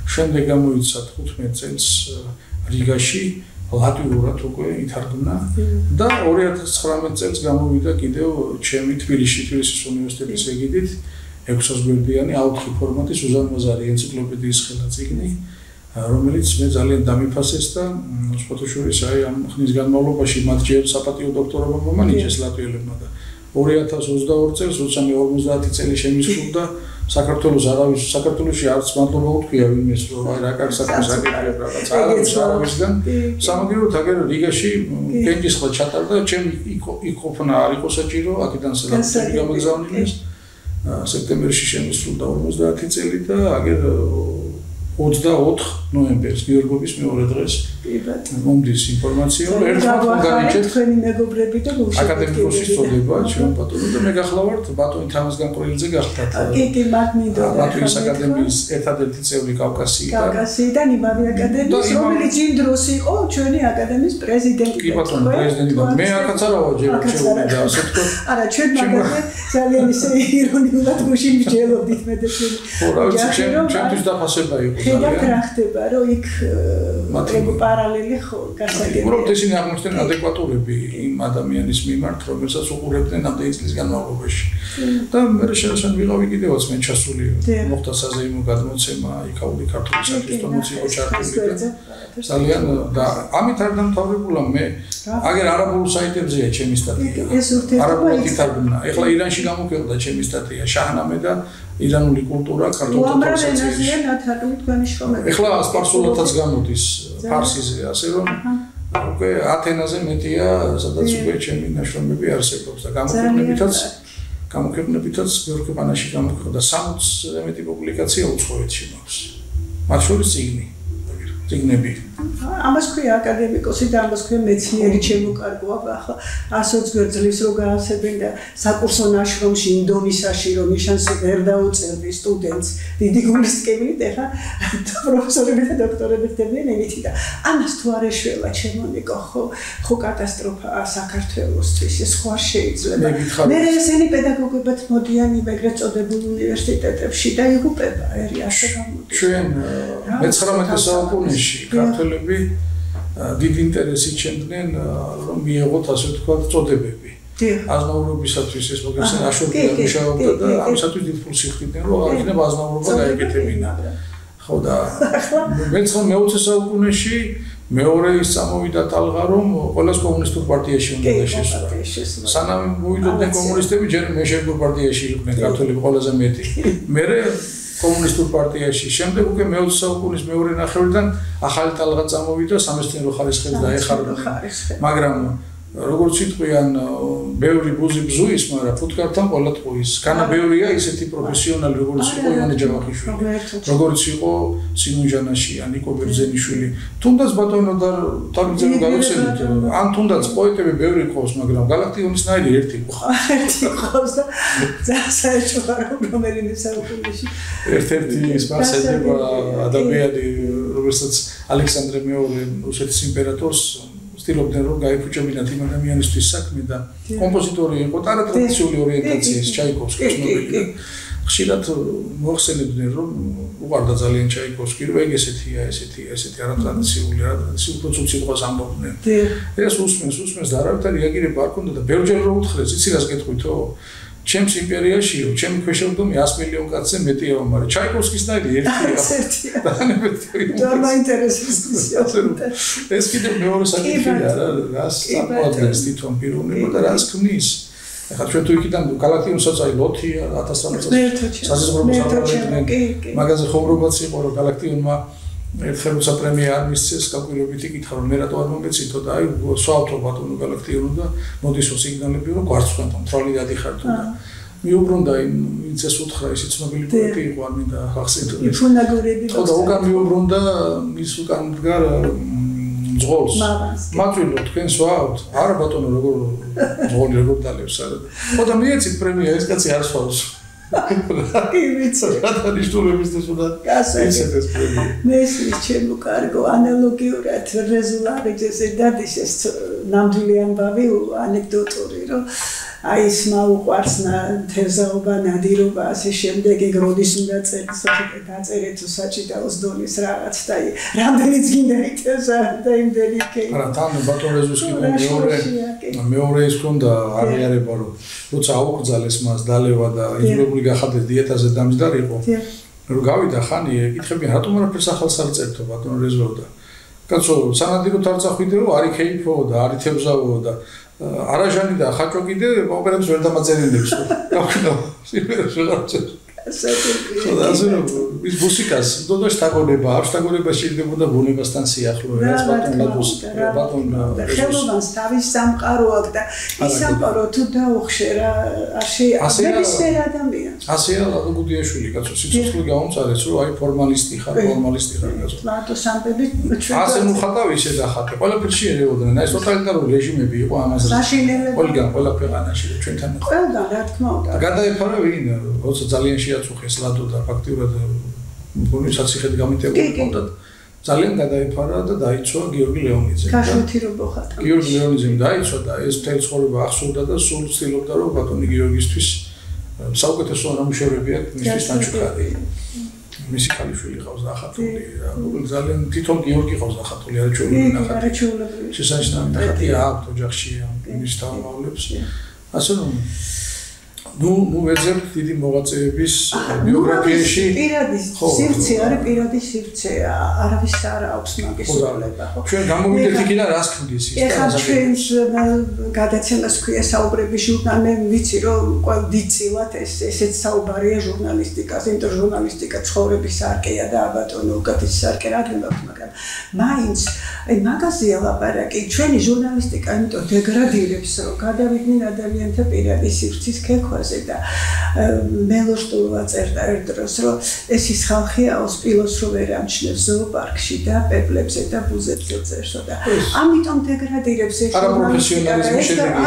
შემდეგ გამოიცა 15 წელს რიგაში ლატვიურად უკვე ითარგმნა და 2019 წელს გამოვიდა კიდევ ჩემი თბილისის უნივერსიტეტის ეგიდით 600 გვერდიანი აუთხი ფორმატის უზარმაზარი ენციკლოპედიის ხელა წიგნი, რომელიც მე ძალიან დამიფასეს და სხვათა შორის ამ ხნის განმავლობაში მათ ჯერ საპატიო დოქტორობა მომანიჭეს ლატვიელებმა და 2022 წელს, როცა მე 50 წელი შემისრულდა, საქართველოში არც მადლობა უთქვია ვინმეს, რომ აი რა კარ საქმეს აკეთებ რაღაც არავისგან. სამაგიეროდ აგერ რიგაში კენჭისყრა ჩატარდა, ჩემი იქ ყოფნა არ იყო საჭირო, აქედან სადაც გამოგზავნილეს. სექტემბერში შემისრულდა 50 წელი და აგერ 24 ნოემბერს გიორგობის მეორე დღეს მომდის ინფორმაცია, რომ ერთმანეთს განიჭერთ თქვენი მეგობრები და აკადემიკოსის წოდება, ჩვენ ბატონო და მე გახლავართ ბატონი თამაზ განყრილიძე გახლავთ. კი, მათ მინდოდა. ლატვიის აკადემიის ერთადერთი წევრი კავკასიიდან იმავე აკადემიის, რომელიც იმ დროს იყო ჩვენი აკადემიის პრეზიდენტი. კი ბატონო, პრეზიდენტი. მე აქაც არა ვარ ჯერ და ასე თქვა. არა, ჩვენ მაგაზე ძალიან ისე ირონიულად გუშინ ვჯელობდით მე და ჩვენ. ხო, რა ვიცი, ჩვენთვის დაფასება იყო. ხედავთ რა ხდება, რომ იქ პარალელი ხო გასაგებია. უბრალოდ ისინი აღმოჩნდნენ ადეკვატურები იმ ადამიანის მიმართ, რომელსაც უყურებდნენ ამდენი წლის განმავლობაში. და მე შევასწავლე ვიღავი კიდევაც მე ჩასული მოხდა საზეიმო გადმოცემა იქაური ქართული საქართველოს იყო ჩართული და ძალიან და ამით არ დამთავრებულა მე აგერ არაბულ საიტებზეა ჩემი სტატია. არაბულად ითარგმნა. ეხლა ირანში გამოქვეყნდა ჩემი სტატია შაჰნამე და ირანული კულტურა ქართულთა ასოციაციაში. ეხლა სპარსულათაც გამოდის ფარსიზე, ასე რომ უკვე 10 ენაზე მეტია, სადაც უკვე ჩემი ნაშრომები არსებობს და გამოქვეყნებითაც ბევრ ქვეყანაში გამოქვეყნდა 60-ზე მეტი პუბლიკაცია უცხოეთში მაქვს. მათ შორის წიგნები. ამას ქვია აკადემიკოსი და ამას ქვია მეცნიერი შემოკარგვა, ახლა 120 გვერდს რო გაასებენ და საკურსო ნაშრომში ინდონისაში რომ ნიშანს ვერ დაუწერდი სტუდენტს დიდი გულისკებით, ახლა პროფესორები და დოქტორები ხდებიან იმითი და ამას თუ არ ეშველა ჩემონიკო, ხო კატასტროფაა საქართველოსთვის, ეს ხო არ შეიძლება. მე ესენი პედაგოგებად მოდიან იმეგრეთ წოდებულ უნივერსიტეტებში და იღუპება ერი ასე გამოდის. ჩვენ მე-19 საუკუნეში ქართველები დიდ ინტერესით ჩემდნენ რომ მიიღოთ ასე ვთქვათ წოდებები. აზნაურობისათვის ეს მოგესწრება აშორბია მუშაობდა და ამისათვის დიდ ფულს იხდიდნენ რომ იქნება აზნაურობა გაეკეთებინა. ხო და მე-20 საუკუნეში მეორე ის წამოვიდა ტალღა რომ ყველას კომუნისტურ პარტიაში უნდა შეესწრო. სანამ მოვიდოდნენ კომუნისტები ჯერ მეშევიკურ პარტიაში იყვნენ ქართველები ყველაზე მეტი. მერე კომუნისტურ პარტიაში. შემდეგ უკვე მე-20 საუკუნის მეორე ნახევრიდან ახალი ტალღა წამოვიდა სამეცნიერო ხარისხებს დაეხარნენ. მაგრამ როგორც იტყვიან, ბევრი ბუზი ბზუის, მაგრამ ფუტკართან ყველა ტყუის. განა ბევრია ისეთი პროფესიონალი, როგორც იყო ივანე ჯავახიშვილი, როგორც იყო სიმონ ჟანაშია, ნიკო ბერძენიშვილი. თუნდაც ბატონო და თავიძე გავიხსენოთ, ან თუნდაც პოეტები ბევრი ყავს, მაგრამ გალაქტიონისნაირი ერთი იყო. ერთი ყავს და საერთოდ რომელიმე საუკუნეში. ერთ-ერთი სპარსედება ადამიანი, რომელსაც ალექსანდრე მეორე რუსეთის იმპერატორს ცდილობდნენ რომ გაიფუჭებინათ იმ ადამიანისთვის საქმე და კომპოზიტორი იყო ტრადიციული ორიენტაციის ჩაიკოვსკის ცნობილი. ხშირად მოახსენებდნენ რომ უყარდა ძალიან ჩაიკოვსკი, რომ ეგ ესეთი არატრადიციული უფრო ცუდ სიტყვას ამბობდნენ. ეს უსმენს და არავითარი რეაგირება არ ქონდა და ბევრჯერ რო უთხრეს, იცი რას გეტყვითო? ჩემს იმპერიაშიო, ჩემი ქვეშევრდომი 100 მილიონ კაცზე მეტია, მაგრამ ჩაიკოვსკისნაირი ერთია. და მაინტერესებს ეს კიდევ მეორე საკითხია რა, რას წარმოადგენს თვითონ პიროვნება და რას ქმნის. ახლა ჩვენ თუ იქიდან გალაქტიონსაც აი ლოთია 1300 საზღვრებს აღარებდნენ. მაგაზე ხომრობაც იყო რომ გალაქტიონმა ერთხელ როცა პრემია არ მისცეს, კალკულებით იკითხა რომ მე რატო არ მომეწითო და აი სვავთო ბატონო გალაქტიონო და მოდისო სიგნალები რომ გვარცხვენთო მთვრალი დადიხართო და მიუბრუნდა ვინც ეს უთხრა ისე ცნობილი პოეტი იყო არ მინდა ახსენო. ფუნაგურები და უკან მიუბრუნდა ის უკან დგარ ძღოლს. მაწვილო თქვენ სვავთ? არა ბატონო როგორ ძღოლი როგორ დალევს არა. ხოდა მიეცით პრემია ეს კაცი არ სვავს. კი ვიცი. რატანიშტულების და სულა ისეთეს პრემია. მე ის ჩემო კარგო ანალოგიურად რეზულარიჯეს დადის ეს ნამდვილი ამბავი ანეკდოტური რომ აი ის მაუყვარს თევზაობა, ნადირობა, ასე შემდეგ ეგ როდის უნდა წერდეს, დაწერეთ საჭიდაოს დონის რაღაც და რამდენიც გინდა ითევზა და იმდენი კეი. არა, თან ბატონეზოს მეორე ის ქონდა აღიარება რომ როცა აუკრძალეს მას დალევა და იძულებული გახადეს დიეტაზე დამჯდარიყო. რომ გავიდა ხანი, ეკითხებიან რატომ არაფერს ახალს არ წერთო ბატონო რეზო და კაცო, სანადიროთ არ წახვიდე რომ არი ქეიფო და არი თევზაო და არაჟანი და ხაჭო კიდე ოპერებს ვერ დამაწერინებს. გავხდა სიმღერას ვეღარ წერს. ის მუსიკას დოდო შტაგონება, არ შტაგონება შეიძლება ბუნებასთან სიახლოვე, ეს ბატონ ხელოვანს თავის სამყარო აქვს და ის სამყარო თუ დაუხშე რა არ შეიძლება ადამიანს. ასეა ლადოგუდიაშვილი კაცო, სიცოცხლე გაუმწარეს რომ აი ფორმალისტი ხარ კაცო. ლადო სამბები ჩვენ ასე ნუხატავ ისე დახატე. ყველაფერში ერეოდნენ. აი ტოტალიტარული რეჟიმები იყო ამაზე. ყველგან ყველა ქვეყანაში ჩვენთან. ყველგან რა თქმა უნდა. გადაეფარა ვინ, როცა ძალიან შეაწუხეს ლადო და ფაქტიურად ბონისაციხეთ გამიტებული ყავდა. ძალიან გადაეფარა და დაიცვა გიორგი ლეონიძე. გაშოთირებო ხატა. გიორგი ლეონიძემ დაიცვა და ეს მთელი ცხოვრება ახსოვდა და სულ ცდილობდა რომ ბატონი გიორგისთვის საუკეთესო ნამუშევრები აქვს მისთვის დაჩუქარი. მისი ქალიშვილი ყავს დახატული რა. ძალიან თვითონ გიორგი ყავს დახატული, არა ჩვეულებრივი ნახატი. შესანიშნავი ნახატია აქვს ოჯახში მის თავმოვლებს. ასე რომ ნუ ვეძებთ დიდი მოღვაწეების ბიოგრაფიაში პირადი სივრცე არის პირადი სივრცე არავის არ აქვს მაგის უბრალობა ხო ჩვენ გამოვიდეთ იქიდან რას ქმნის ის ეხლა ჩვენს გადაცემას ქვია საუბრების ჟურნალი მე ვიცი რომ ყოველ დიდწილად ესეც საუბარია ჟურნალისტიკას ინტერჟურნალისტიკა ცხოვრების სარკეა და აბატონო უკეთესი სარკე რა გინდათ მაგრამ მაინც აი მაგაზია ლაპარაკი ჩვენი ჟურნალისტიკა იმიტომ დეგრადირებს რომ გადავიდნენ ადამიანთა პირადი სივრცის ქექვა და მელოშტურვა წერდა ერთ დროს რომ ეს ის ხალხია ოსპილოს რო ვერ ამჩნევს ზოოპარკში და პეპლებზე და ბუზებზე წერსო და ამიტომ დეგრადირებს ეს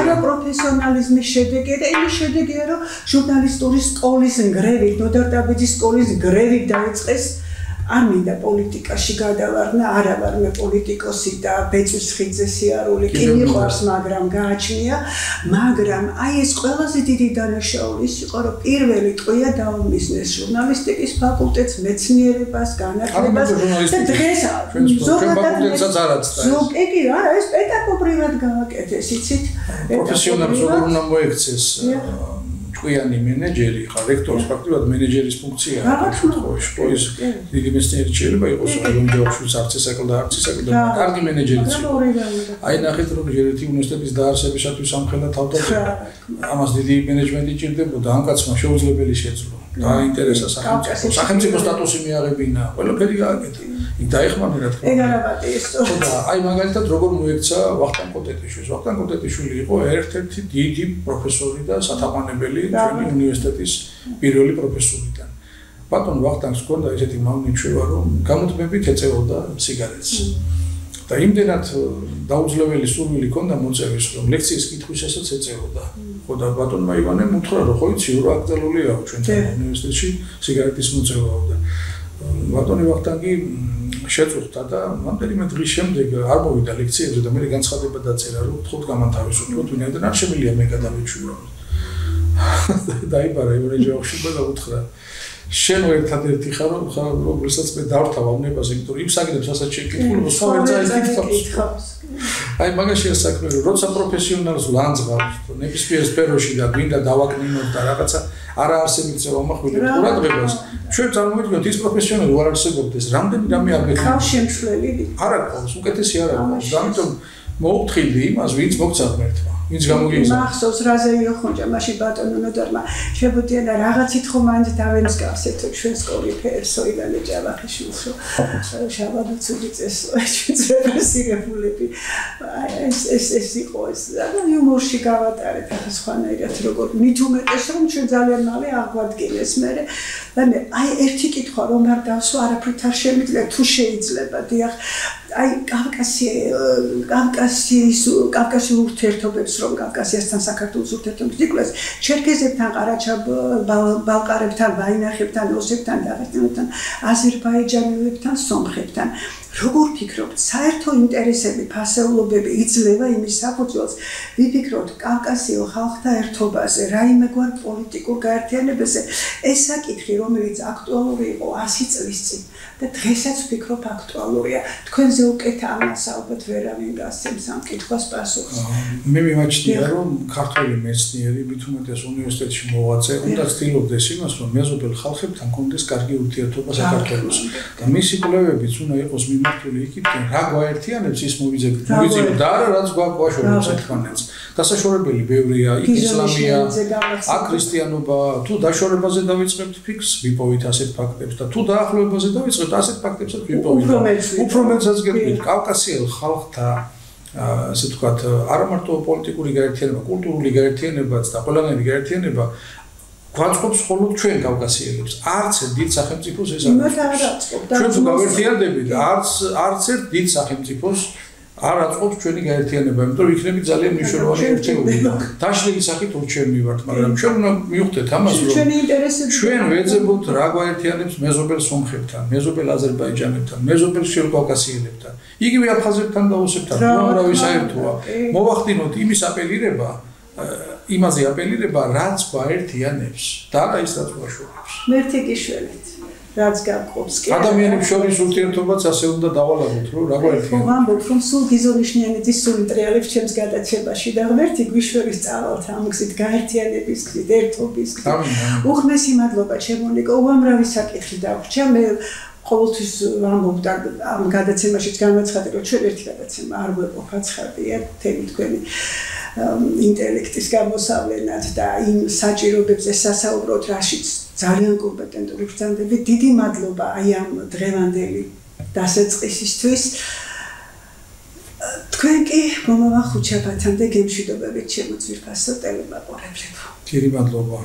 არაპროფესიონალიზმის შედეგია და იმის შედეგია რომ ჟურნალისტური სკოლის გრევით ნოდარ-დაბიძის სკოლის გრევით დაიწყეს არ მინდა პოლიტიკაში გადავარნა, არა ვარ მე პოლიტიკოსი და ბეწვის ხიძე სიარული კი მიყვარს, მაგრამ გააჩნია, მაგრამ აი ეს ყველაზე დიდი დანაშაულის იყო, რომ პირველი ტყვია დაუმიზნეს ჟურნალისტიკის ფაკულტეტს, მეცნიერებას, განათლებას და დღეს ზოგადად რა, ეს პედაგოგიურად გავაკეთეს, იცით? პროფესიონალს როგორ უნდა მოექცეს ჭკვიანი მენეჯერი, ხა რექტორის ფაქტობრივად მენეჯერის ფუნქცია აქვს შკოლის დიდი მეცნიერი შეიძლება იყოს გონჯაოშვილს არც ესაკლ და არც ესაკლ და კარგი მენეჯერიც იყო. აი ნახეთ რომ ერთი უნივერსიტეტის დაარსებისათვის ამხელა თავდადება. ამას დიდი მენეჯმენტი ჭირდებოდა, ამ კაცმა შეუძლებელი შეძლო. დაინტერესა სახელმწიფო სტატუსი მიაღებინა, ყველაფერი გააკეთა. იქ დაეხმარა რა თქმა უნდა. ეგ არა პატიო. და აი მაგალითად როგორ მოექცა ვახტანგ კოტეტიშვილს. ვახტანგ კოტეტიშვილი იყო ერთ-ერთი დიდი პროფესორი და სათაყვანებელი ჩვენი უნივერსიტეტის პირველი პროფესორიდან. ბატონ ვახტანგს ჰქონდა ესეთი მავნიჩევა, რომ გამუდმებით ეწეოდა სიგარეტს. და იმდენად დაუძლეველი სურვილი ჰქონდა მოწევის, რომ ლექციის კითხვისასაც ეწეოდა. ხო და ბატონმა ივანემ უთხრა, რომ ხო იცი, რა აკრძალულია ჩვენთან უნივერსიტეტში სიგარეტის მოწევაო და ბატონი ვახტანგი შეწუხდა და რამდენიმე დღის შემდეგ არ მოვიდა ლექციებზე და მე განცხადება დაწერა, რომ ვთხოვთ გამანთავისუფლოთ, ვინაიდან არ შემიძლია მე გადავეჩვირო. დაიბარა ევროჯერში და უთხრა შენ ერთადერთი ხარ, რომელსაც მე დავრთავ ავნებას, იმიტომ რომ იმ საკითხებს ასაც შეკითხულობს, სხვა ვერ წაიკითხავს. აი მაგაშია საქმე, რომ როცა პროფესიონალს ლანძღავს, ნებისმიერ სფეროში და გვინდა დავაკნინოთ და რაღაცა არაარსებით წევამახვილებთ ყურადღებას, ჩვენ წარმოვიდგინოთ ის პროფესიონალი არ არსებობდეს, რამდენი რამე არ გექნება. ხავშემცვლელი. არა ყავს, უკეთესი არ არის. ამიტომ მოუთხილდი იმას, ვინც მოგცა ღმერთმა. ვინც გამოგიგზავნა. მახსოვს რაზე იახონჭა მაშინ ბატონო ნოდარმა შეგვიძლია და რაღაცით ხომ მაინც დავემსგავსეთ ჩვენს კორიფეერსო ივანე ჯავახიშვილს შაბადოცული წესო ჩვენს რეპრესირებულები ეს იყო ეს და იუმორში გავატარეთ ახლა სხვანაირად როგორ მით უმეტეს რომ ჩვენ ძალიან მალე აღვადგინეს მე და მე აი ერთი კითხვა რომ არ დავსვა არაფრით არ შემიძლია თუ შეიძლება დიახ აი კავკასიის ურთიერთობებს რომ კავკასიასთან საქართველოს ურთიერთობებს იკლეს ჩერქეზებთან, ბალყარებთან, ვაინახებთან, ოსებთან, დაღესტნებთან, აზერბაიჯანელებთან, სომხებთან. როგორ ფიქრობთ, საერთო ინტერესები, ფასეულობები იძლევა იმის საფუძველს, ვიფიქროთ კავკასიო ხალხთა ერთობაზე, რაიმე გვარ პოლიტიკურ გაერთიანებაზე, ეს საკითხი, რომელიც აქტუალური იყო 100 წლის წინ და დღესაც ვფიქრობ აქტუალურია. თქვენზე უკეთ ამას ალბათ ვერავინ გასცემს ამ კითხვას პასუხს. მე მიმაჩნია, რომ ქართველი მეცნიერი, მით უმეტეს უნივერსიტეტში მოღვაწე, უნდა ცდილობდეს იმას, რომ მეზობელ ხალხებთან კონდეს კარგი ურთიერთობა საქართველოს. და მისი კვლევებიც უნდა იყოს მიმართული იქითკენ, რა გვაერთიანებს ის მოვიძებთ და არა რაც გვაგვაშორებს ერთმანეთს. დასაშორებელი ბევრია, იქ ისლამია, აქ ქრისტიანობა, თუ დაშორებაზე დავიწყებთ ფიქს, ვიპოვით ასეთ ფაქტებს და თუ დაახლოებაზე დავიწყებთ ასეთ ფაქტებსაც ვიპოვით. უფრო მეცაც გეტყვით, კავკასიელ ხალხთა ასე ვთქვათ, არა მარტო პოლიტიკური გაერთიანება, კულტურული გაერთიანებაც და ყველანაირი გაერთიანება გვაწყობს მხოლოდ ჩვენ კავკასიელებს. არც ერთ დიდ სახელმწიფოს ეს არ აწყობს. ჩვენ თუ გავერთიანდებით, არც ერთ დიდ სახელმწიფოს არ აწყობს ჩვენი გაერთიანება, იმიტომ რომ იქნები ძალიან მნიშვნელოვანი ერთეულება. დაშლილი სახით ურჩევნი ვართ, მაგრამ ჩვენ უნდა მივხვდეთ ამას, რომ ჩვენ ვეძებოთ რა გვაერთიანებს მეზობელ სომხებთან, მეზობელ აზერბაიჯანებთან, მეზობელ შილკავკასიელებთან, იგივე აფხაზებთან და ოსებთან, უამრავი საერთოა. მოვახდინოთ იმის აპელირება, იმაზე აპელირება, რაც გვაერთიანებს და არა ის რაც გვაშორებს. მერთი გიშველეთ. რაც გაგყობს კი ადამიანებს შორის ურთიერთობაც ასე უნდა დავალაგოთ, რომ რა გვაერთიანებს. ხო, ვამბობ, რომ სულ გიზონიშნიანეთის სული ტრიალებს ჩემს გადაცემაში და ღმერთი გვიშორის წავალთ ამ გზით გაერთიანების გზით, ერთობის გზით. უღმესი მადლობა ჩემო ნიკო, უამრავი საკითხი დაგვჭა. მე ყოველთვის ვამბობ და ამ გადაცემაშიც განვაცხადე, რომ ჩვენ ერთი გადაცემა არ გვეყოფა ცხადია თემი თქვენი ინტელექტის გამოსავლენად და იმ საჭიროებებზე სასაუბროთ, რაშიც ძალიან კომპეტენტური ბრძანდებით. დიდი მადლობა აი ამ დღევანდელი დასაწყისისთვის. თქვენ კი მომავალ ხუთშაბათამდე გემშვიდობებით ჩემო ძვირფასო ტელემაყურებლებო. დიდი მადლობა.